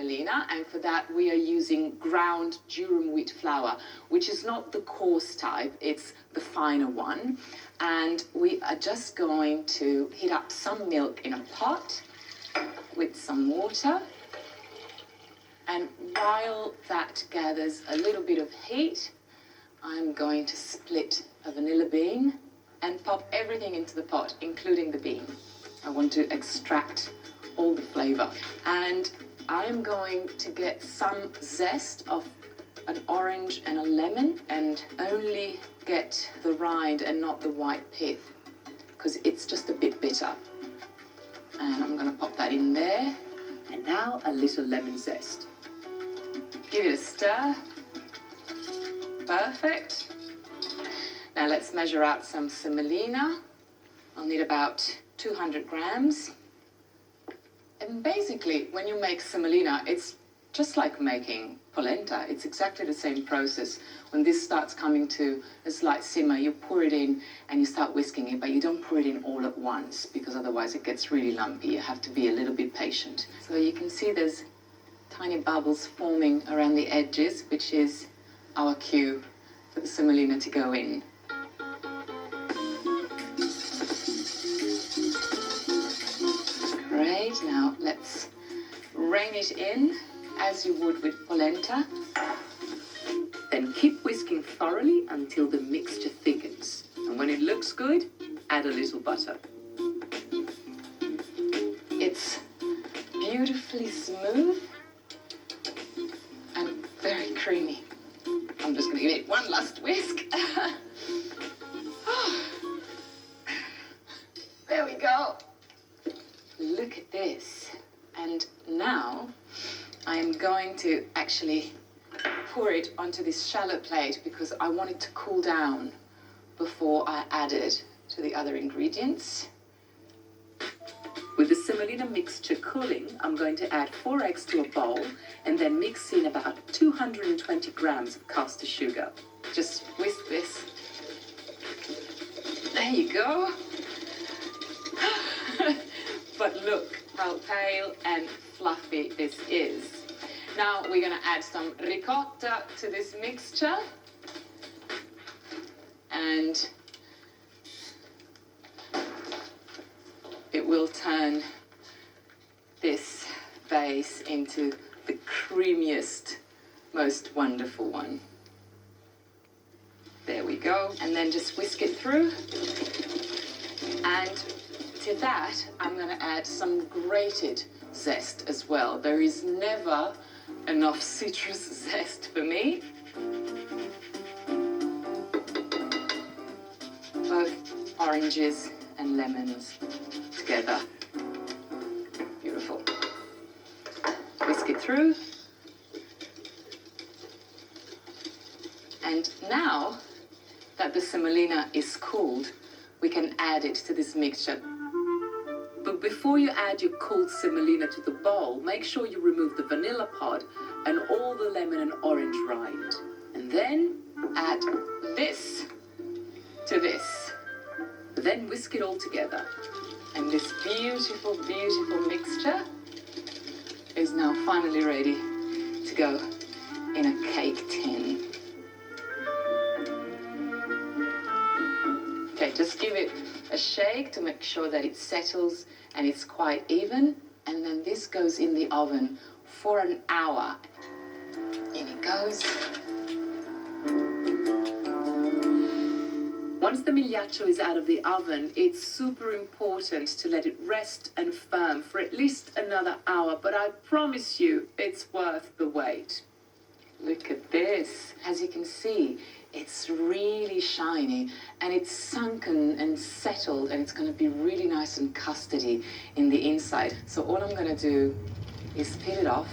semolina, and for that we are using ground durum wheat flour, which is not the coarse type, it's the finer one. And we are just going to heat up some milk in a pot with some water. And while that gathers a little bit of heat, I'm going to split a vanilla bean and pop everything into the pot, including the bean. I want to extract all the flavor. And I'm going to get some zest of an orange and a lemon, and only get the rind and not the white pith, because it's just a bit bitter. And I'm going to pop that in there. And now a little lemon zest. Give it a stir. Perfect. Now let's measure out some semolina. I'll need about 200 grams. And basically, when you make semolina, it's just like making polenta. It's exactly the same process. When this starts coming to a slight simmer, you pour it in and you start whisking it, but you don't pour it in all at once, because otherwise it gets really lumpy. You have to be a little bit patient. So you can see there's tiny bubbles forming around the edges, which is our cue for the semolina to go in. Great, now let's rein it in as you would with polenta. Then keep whisking thoroughly until the mixture thickens. And when it looks good, add a little butter. It's beautifully smooth and very creamy. I'm just going to give it one last whisk. There we go. Look at this. And now I'm going to actually pour it onto this shallow plate, because I want it to cool down before I add it to the other ingredients. With the semolina mixture cooling, I'm going to add 4 eggs to a bowl and then mix in about 220 grams of caster sugar. Just whisk this. There you go. But look how pale and fluffy this is. Now we're going to add some ricotta to this mixture. And it will turn this base into the creamiest, most wonderful one. There we go. And then just whisk it through. And to that, I'm going to add some grated zest as well. There is never enough citrus zest for me. Both oranges and lemons together. Beautiful. Whisk it through. And now that the semolina is cooled, we can add it to this mixture. But before you add your cooled semolina to the bowl, make sure you remove the vanilla pod and all the lemon and orange rind. And then add this to this. Then whisk it all together. And this beautiful, beautiful mixture is now finally ready to go in a cake tin. Okay, just give it a shake to make sure that it settles and it's quite even. And then this goes in the oven for an hour. In it goes. Once the migliaccio is out of the oven, it's super important to let it rest and firm for at least another hour, but I promise you it's worth the wait. Look at this. As you can see, it's really shiny and it's sunken and settled, and it's going to be really nice and custardy in the inside. So all I'm going to do is peel it off.